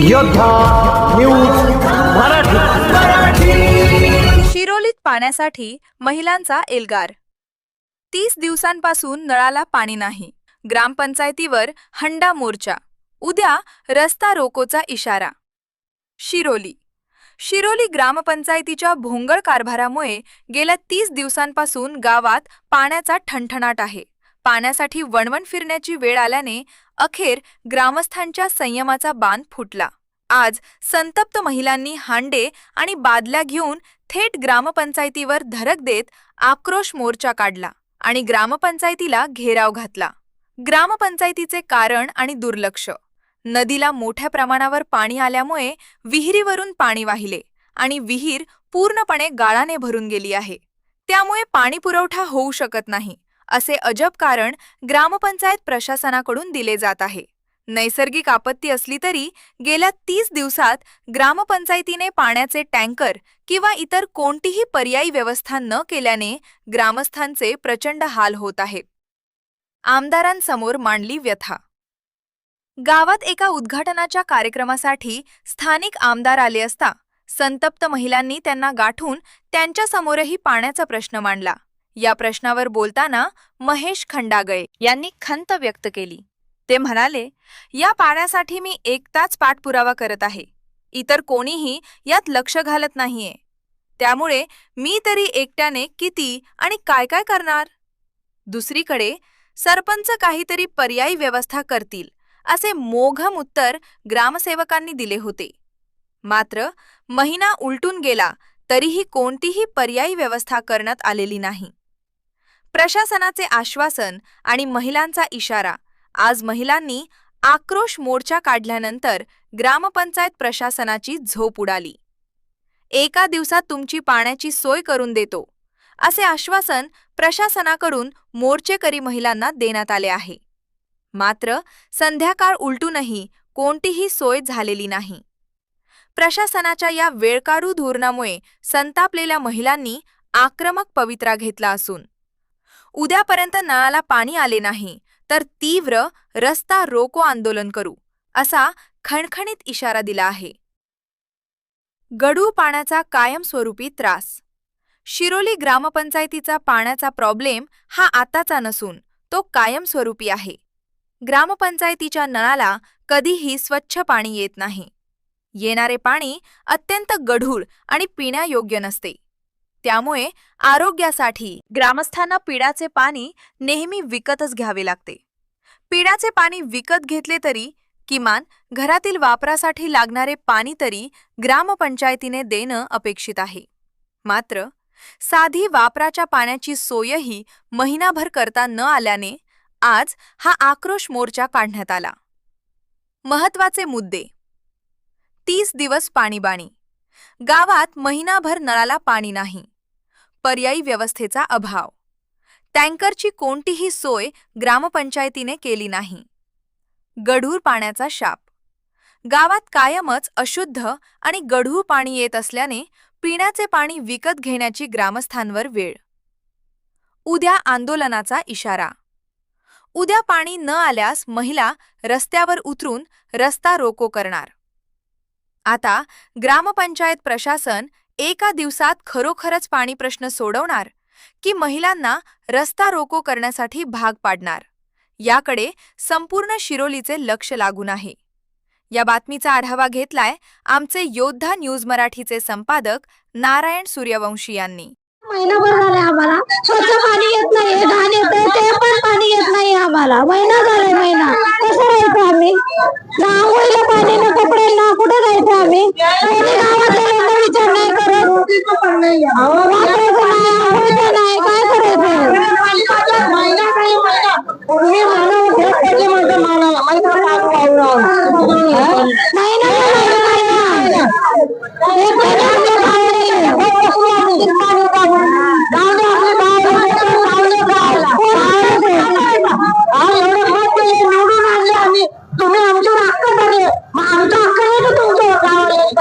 योद्धा न्यूज मराठी। शिरोलीत पाण्यासाठी महिलांचा एल्गार। 30 दिवसांपासून नळाला पाणी नाही। ग्रामपंचायतीवर हंडा मोर्चा। उद्या रस्ता रोकोचा इशारा। शिरोली ग्रामपंचायतीच्या भोंगळ कारभारामुळे गेल्या 30 दिवसांपासून गावात पाण्याचा ठणठणाट आहे। पाण्यासाठी वणवण फिरण्याची वेळ आल्याने अखेर ग्रामस्थांच्या संयमाचा बांध फुटला। आज संतप्त महिलांनी हांडे आणि बादल्या घेऊन थेट ग्रामपंचायतीवर धडक देत आक्रोश मोर्चा काढला आणि ग्रामपंचायतीला घेराव घातला। ग्रामपंचायतीचे कारण आणि दुर्लक्ष। नदीला मोठ्या प्रमाणावर पाणी आल्यामुळे विहिरीवरून पाणी वाहिले आणि विहीर पूर्णपणे गाळाने भरून गेली आहे। त्यामुळे पाणी पुरवठा होऊ शकत नाही असे अजब कारण ग्रामपंचायत प्रशासनाकडून दिले जात आहे। नैसर्गिक आपत्ती असली तरी गेल्या 30 दिवसात ग्रामपंचायतीने पाण्याचे टँकर किंवा इतर कोणतीही पर्यायी व्यवस्था न केल्याने ग्रामस्थांचे प्रचंड हाल होत आहेत। आमदारांसमोर मांडली व्यथा। गावात एका उद्घाटनाच्या कार्यक्रमासाठी स्थानिक आमदार आले असता संतप्त महिलांनी त्यांना गाठून त्यांच्यासमोरही पाण्याचा प्रश्न मांडला। या प्रश्नावर बोलताना महेश खंडागळे यांनी खंत व्यक्त केली। ते म्हणाले, या पाण्यासाठी मी एकटाच पाठपुरावा करत आहे, इतर कोणीही यात लक्ष घालत नाहीये, त्यामुळे मी तरी एकट्याने किती आणि काय काय करणार। दुसरीकडे सरपंच काहीतरी पर्यायी व्यवस्था करतील असे मोघम उत्तर ग्रामसेवकांनी दिले होते। मात्र महिना उलटून गेला तरीही कोणतीही पर्यायी व्यवस्था करण्यात आलेली नाही। प्रशासनाचे आश्वासन आणि महिलांचा इशारा। आज महिलांनी आक्रोश मोर्चा काढल्यानंतर ग्रामपंचायत प्रशासनाची झोप उडाली। एका दिवसात तुमची पाण्याची सोय करून देतो असे आश्वासन प्रशासनाकडून मोर्चेकरी महिलांना देण्यात आले आहे। मात्र संध्याकाळ उलटूनही कोणतीही सोय झालेली नाही। प्रशासनाच्या या वेळकाढू धोरणामुळे संतापलेल्या महिलांनी आक्रमक पवित्रा घेतला असून उद्यापर्यंत नळाला पाणी आले नाही तर तीव्र रस्ता रोको आंदोलन करू असा खणखणीत इशारा दिला आहे। गढूळ पाण्याचा कायमस्वरूपी त्रास। शिरोली ग्रामपंचायतीचा पाण्याचा प्रॉब्लेम हा आताचा नसून तो कायमस्वरूपी आहे। ग्रामपंचायतीच्या नळाला कधीही स्वच्छ पाणी येत नाही। येणारे पाणी अत्यंत गढूळ आणि पिण्यायोग्य नसते। त्यामुळे आरोग्यासाठी ग्रामस्थांना पिण्याचे पाणी नेहमी विकतच घ्यावे लागते। पिण्याचे पाणी विकत घेतले तरी किमान घरातील वापरासाठी लागणारे पाणी तरी ग्रामपंचायतीने देणं अपेक्षित आहे। मात्र साधी वापराच्या पाण्याची सोयही महिनाभर करता न आल्याने आज हा आक्रोश मोर्चा काढण्यात आला। महत्त्वाचे मुद्दे। 30 दिवस पाणीबाणी। गावात महिनाभर नळाला पाणी नाही। पर्यायी व्यवस्थेचा अभाव। टँकरची कोणतीही सोय ग्रामपंचायतीने केली नाही। गढूळ पाण्याचा शाप। गावात कायमच अशुद्ध आणि गढूळ पाणी येत असल्याने पिण्याचे पाणी विकत घेण्याची ग्रामस्थांवर वेळ। उद्या आंदोलनाचा इशारा। उद्या पाणी न आल्यास महिला रस्त्यावर उतरून रस्ता रोको करणार। आता ग्रामपंचायत प्रशासन एका दिवसात खरोखरच पाणी प्रश्न सोडवणार की महिलांना रस्ता रोको करण्यासाठी भाग पाडणार याकडे संपूर्ण शिरोलीचे लक्ष लागून आहे। या बातमीचा आढावा घेतलाय आमचे योद्धा न्यूज मराठीचे संपादक नारायण सूर्यवंशी यांनी। महिनाभर झाले आम्हाला स्वच्छ पाणी येत नाही, घाण येते ते पण पाणी येत नाही आम्हाला। महिना झाले, महिना कसं राहायचं आम्ही? आंघोळीला पाणी ना, कपड्यांना कुठे जायचं आम्ही? कोणी गावातल्या लोकांना विचार नाही करत। वापरायचं नाही, आंघोळीचं नाही, काय करायचं?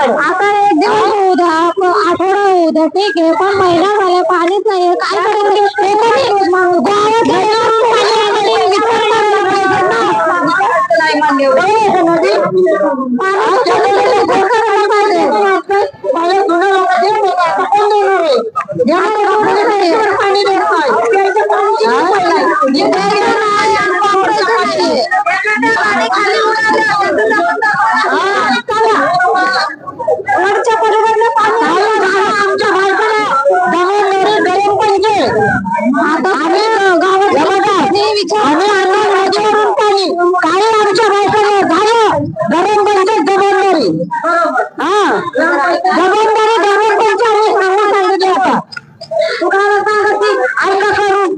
आता एक दिवस होऊ द्या, आठवडा होऊ द्या, ठीक आहे, पण महिना झाला पाणीच नाहीये, काय करायचं? आहे ज्यामध्ये कपडे नाही, पाणी देत नाही. प्यायचं पाणी वरच्या पलीकडलं पाणी आमच्या बायकोला जबाबदारी गरम पाहिजे. आता आम्ही गावात आम्ही आणणार राज्यावरून पाणी काही आमच्या बायकोला झालं गरम पाहिजे जबाबदारी. जबाबदारी गरम पाहिजे आम्ही सांगून सांगितले आता तू काय सांगत ऐका करून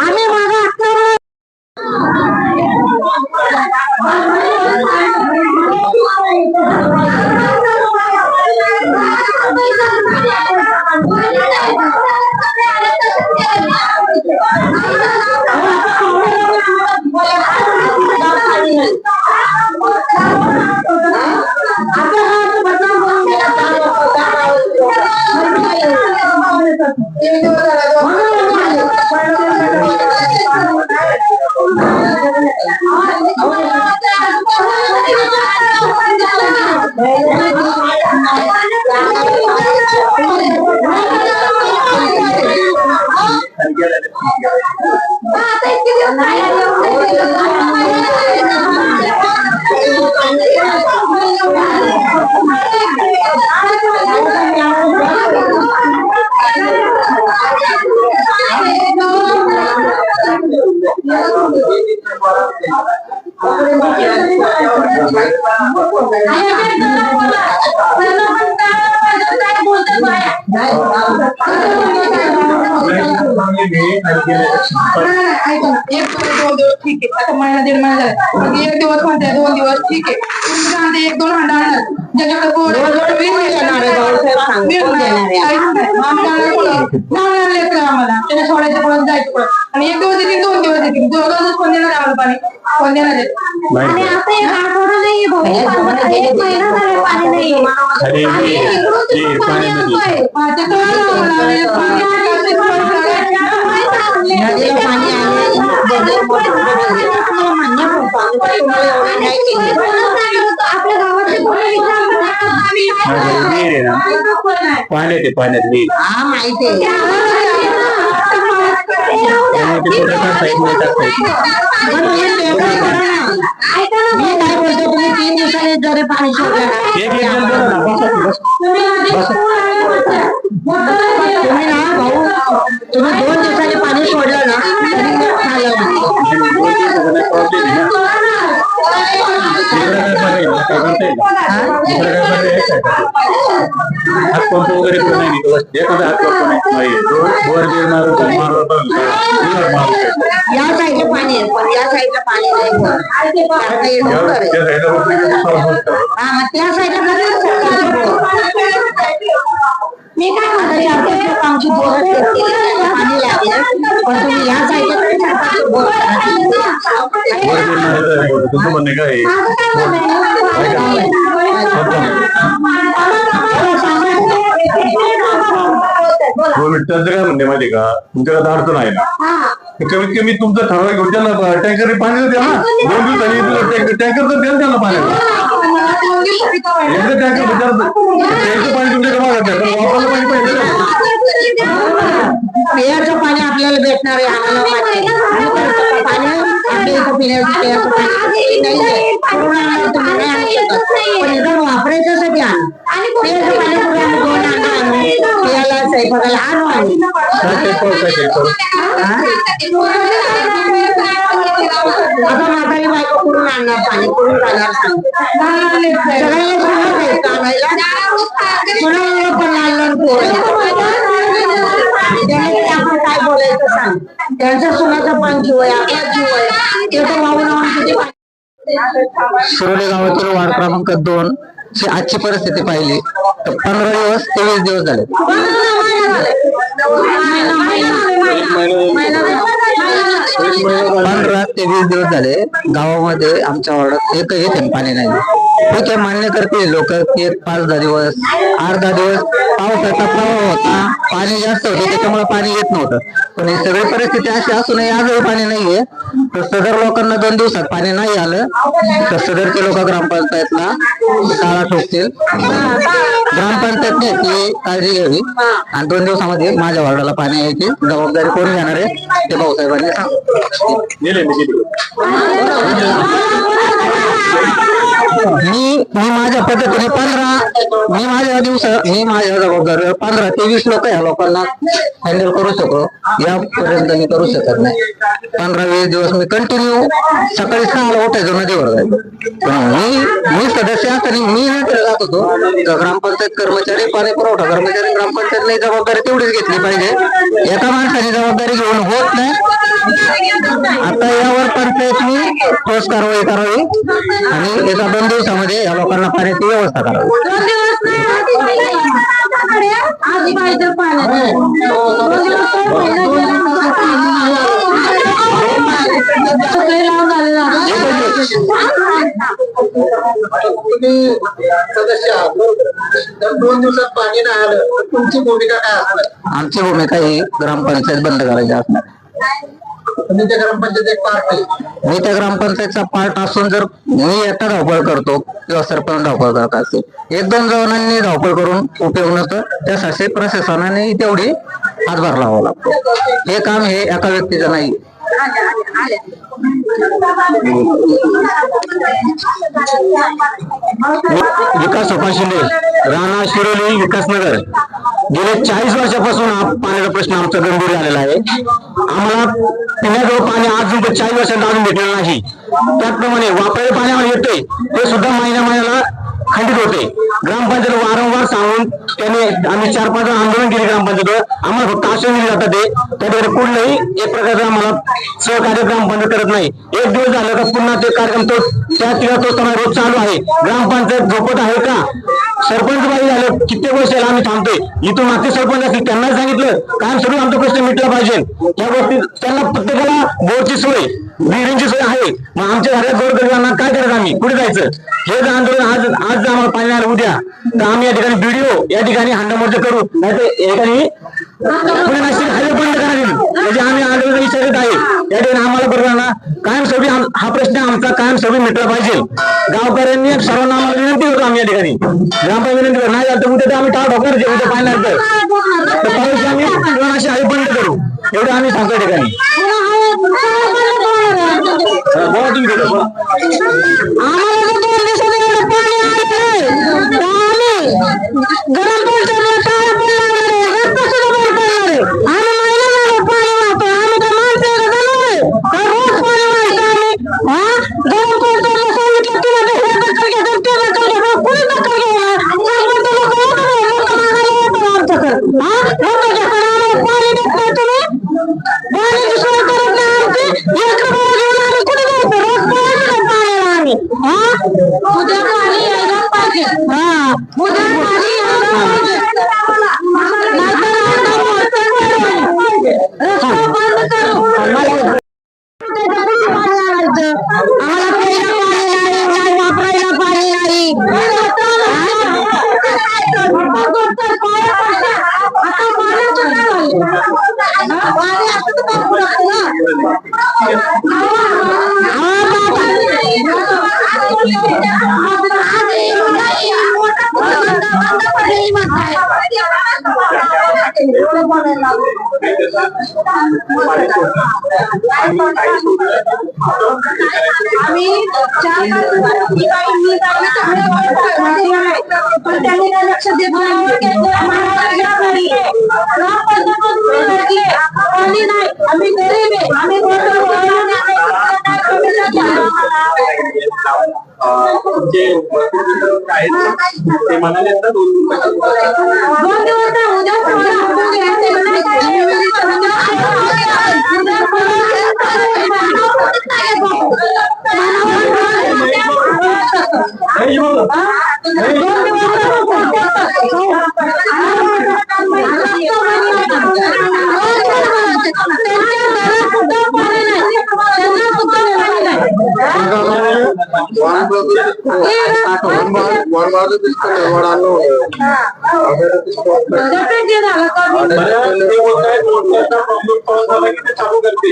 आम्ही मागा ठीक आहे आता महिना दीड महिना झाला मग एक दिवस म्हणते 2 दिवस ठीक आहे तुम्ही 1-2 हांडा आणणार ज्याच्याकडे गोड आम्हाला त्याने सोडायचं पडत जायचं पडत आणि 1 दिवस येतील 2 दिवस येतील 2 दिवस कोण देणार आम्हाला पाणी कोण देणार आहे आणि आता एक आठवडा नाहीये भाऊ एक महिना झाला पाणी नाहीये पाणी आणतोय आपल्या गावातले पाण्यात वीर हा माहिती मी काय बोलतो तुम्ही 3 दिवसांनी जरी पाणी सोडलं तुम्ही ना भाऊ तुम्ही 2 दिवसांनी पाणी सोडलं ना हातपंप वगैरे पण नाही एखादा हातपंप नाही बोर बीर मारून या साईडला पाणी आहे पण या साईडला पाणी नाही त्या साईडला मी काय म्हणतो आमची पाणी लागलं पण तुम्ही या साईडला तुमचं म्हणणे काय त्याचं काय म्हणणे माहिती का तुमच्याकडे अडचण आहे ना कमीत कमी तुमचं ठराव घेऊन त्यांना टँकर पाणी द्या ना 2 दिवसांनी टँकर तर द्या त्यांना पाणी एकदा टँकर प्यायचं पाणी तुमच्याकडे मागत आहे पण वापरायला पाणी पाहिजे पेयाचं पाणी आपल्याला भेटणार आहे आम्हाला पाणी आपल्या इथं पिण्याचं पाणी नाही पण इथं वापरायच्यासाठी आणू पेयाचं पाणी कुठे आम्ही 2 आणू पेयाला स्वयंपाकाला आणू आम्ही आता म्हातारी बायको करून आणणार पाणी कुठून जाणार सांग सगळ्यांना सांगत आहे कामाला कोणाला पण आणलं आपण काय बोलायचं सांग त्यांच्या सुनाचा पण जीव आहे आपला जीव आहे ते तर वाहून सुरोली गावातील वार्ड क्रमांक 2 ची आजची परिस्थिती पाहिली तर 15 दिवस ते 20 दिवस झाले. 15 ते 20 दिवस झाले गावामध्ये आमच्या वार्डात एकही थेंब पाणी नाही. ठीक आहे, मान्य करते लोक की 5-10 दिवस 8-10 दिवस पावसाचा प्रवाह होता, पाणी जास्त होतं त्याच्यामुळे पाणी येत नव्हतं. पण ही सगळी परिस्थिती अशी असूनही आजही पाणी नाहीये. तर सदर लोकांना 2 दिवसात पाणी नाही आलं तर सदरचे लोक ग्रामपंचायतला शाळा ठोकतील. ग्रामपंचायतने याची काळजी घ्यावी आणि 2 दिवसामध्ये माझ्या वार्डाला पाणी यायची जबाबदारी कोण घेणार आहे ते भाऊसाहेबांनी मी माझ्या पद्धतीने 15 मी माझ्या जबाबदारीवर 15 ते 20 लोक ह्या लोकांना हँडल करू शकतो. यापर्यंत मी करू शकत नाही. 15-20 दिवस मी कंटिन्यू सकाळी 6ला उठायचो नदीवर जायचो. मी सदस्य असताना मी नंतर जात होतो. ग्रामपंचायत कर्मचारी पाणी पुरवठा कर्मचारी ग्रामपंचायतने जबाबदारी तेवढीच घेतली पाहिजे. एका माणसाने जबाबदारी घेऊन होत नाही. आता यावर पंचायतनी ठोस कारवाई करावी आणि एका 2 दिवसामध्ये या लोकांना पाण्याची व्यवस्था करावी. तुम्ही सदस्य आहात तर 2 दिवसात पाणी नाही आलं तर तुमची भूमिका काय असणार? आमची भूमिका ही ग्रामपंचायत बंद करायची असणार. तुम्ही त्या ग्रामपंचायत एक पार्ट आहे. मी त्या ग्रामपंचायतचा पार्ट असून जर मी एकटा धावपळ करतो किंवा सरपंच धावपळ करत असेल, 1-2 जणांनी धावपळ करून उपयोग नसतो. त्यासाठी प्रशासनाने तेवढी हातभार लावावा लागतो. हे काम हे एका व्यक्तीचं नाही. विकास शिंदे, राणा शिरोली, विकासनगर. गेल्या 40 वर्षापासून हा पाण्याचा प्रश्न आमचा गंभीर झालेला आहे. आम्हाला पिण्याजवळ पाणी अजून 40 वर्षात अजून भेटलेलं नाही. त्याचप्रमाणे वापरायला पाणी आम्हाला येते ते सुद्धा महिन्याला खंडित होते. ग्रामपंचायत वारंवार सांगून त्याने आम्ही 4-5 आंदोलन केले ग्रामपंचायतीवर. आम्हाला फक्त आश्वासन दिले जातात ते त्याद्वारे कुठलंही एक प्रकारचं आम्हाला सहकार्य ग्रामपंचायत करत नाही. 1 दिवस झालं का पुन्हा ते कार्यक्रम तो रोज चालू आहे. ग्रामपंचायत झोपत आहे का? सरपंच बाई झालं कित्येक वर्ष आम्ही थांबतोय. इथून मागचे सरपंच असतील त्यांना सांगितलं कायम स्वरूप आमचा प्रश्न मिटला पाहिजे. त्या गोष्टी त्यांना प्रत्येकाला बोरची सोय विहिरींची सोय आहे. मग आमच्या घरात गोरगरिबांना काय करायचं? आम्ही कुठे जायचं? हे जर आंदोलन आज आम्हाला पाणी आलं उद्या तर आम्ही या ठिकाणी व्हिडिओ या ठिकाणी हंडामोर्चा करू, नाही तर या ठिकाणी पुणे नाशिक हायवे बंद करायला म्हणजे आम्ही आंदोलन विचारत आहे. या ठिकाणी आम्हाला बरोबर ना कायमस्वरूपी हा प्रश्न आमचा कायमस्वरूपी मिटला पाहिजे. गावकऱ्यांनी सर्वांना आम्हाला विनंती करतो. आम्ही या ठिकाणी ग्रामपंचायत विनंती करतो. नाही झालं तर उद्या आम्ही टाळ ठोकणार जे उद्या पाणी लागतं तर परत आम्ही पुणे नाशिक हायवे बंद करू एवढं आम्ही सांगतो या ठिकाणी. बोला तुम्ही बोला. पण त्यांनी काय लक्ष देत नाही. आम्ही गरीब आहे. आम्ही तुमचे भरपूर मित्र आहेत ते म्हणाले ना 2 दिवसाची मुदत. 2 दिवस नाही, उद्याच मला उद्या यायचे चालू करते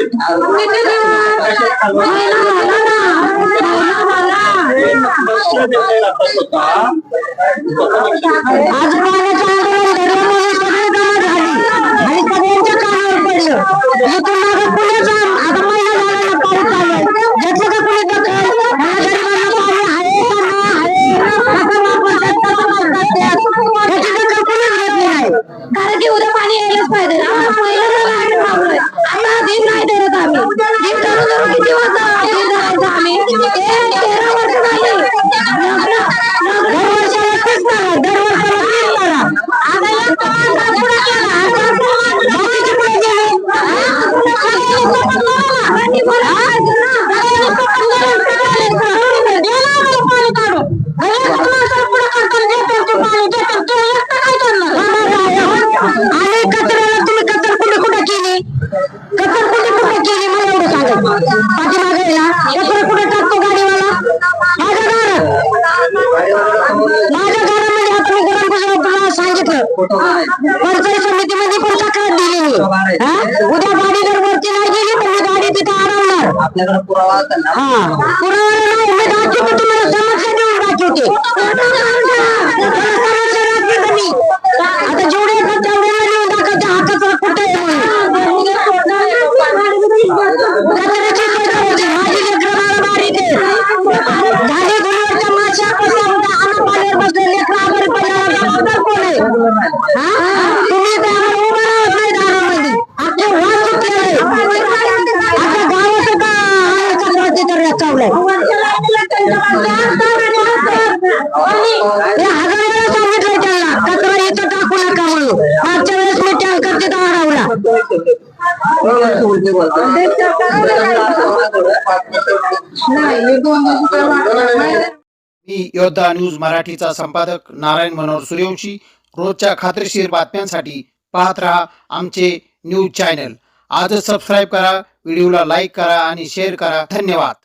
आज पाण्याचं आंदोलन धरल्यामुळे सगळी कामं झाली आणि सगळ्यांच्या कामावर पडलं. इथून मागं पुण्याचा आता महिना झाला ना पाऊस चालू आहे. ज्याचं का कुणी दखल ह्या गरिबांना पाणी आहे का नाही आहे कसं वापरतात कसं वापरतात त्याची दखल कुणीच घेतली नाही. कारण की उद्या पाणी यायलाच पाहिजे ना. महिना झाला आम्ही थांबलोय. आता दिन नाही धरत आम्ही. दिन धरून धरून किती वाजता दिन धरायचं आम्ही. 13 वर्ष झाली. दरवर्षाला तीच करा, दरवर्षाला तीच करा. आता एक माणसात पुढे गेला, आता बाकीचे पुढे गेले. पाणी बोला पाणी काढू. आणि कचऱ्याला तुम्ही कचरकुंडी कुठे केली? कचरकुंडी कुठे केली मला एवढं सांगा. पाठीमागे ना कचरा कुठे टाकतो गाडीवाला? माझ्या घरामध्ये आता मी ग्रामपंचायतीला सांगितलं, पंचायत समितीमध्ये पण तक्रार दिली मी. उद्या गाडी जर वरती नाही गेली तर मी गाडी तिथे अडवणार. आपल्याकडे पुरावा असेल ना? हा पुरावा नाही, मी दाखवते तुम्हाला, समस्या देऊन दाखवते. समस्या दाखवते मी. आता जेवढे येतात तेवढे लिहून दाखवते हा कचरा कुठे आहे म्हणून. कचऱ्याची सोय होती. माझी लेकरं मला बारीक आहे. झाली गुरुवारच्या माश्या कशा होत्या आणा पाण्यावर बसले लेकरं आजारी पडल्यावर जबाबदार कोण आहे? तुम्ही तर आम्हाला उभं राहत नाही दारामध्ये. अख्खे वाद सुटलेले. आता गावाचं का कचरा तिथं रचावलाय. हे हजार वेळा सांगितलंय त्यांना कचरा इथं टाकू नका म्हणून. मागच्या वेळेस मी टँकर तिथं अडवला. मी योद्धा न्यूज मराठीचा संपादक नारायण मनोहर सूर्यवंशी. रोजच्या खात्रीशीर बातम्यांसाठी पाहत रहा आमचे न्यूज चॅनल. आजच सबस्क्राईब करा, व्हिडिओला लाईक करा आणि शेअर करा. धन्यवाद.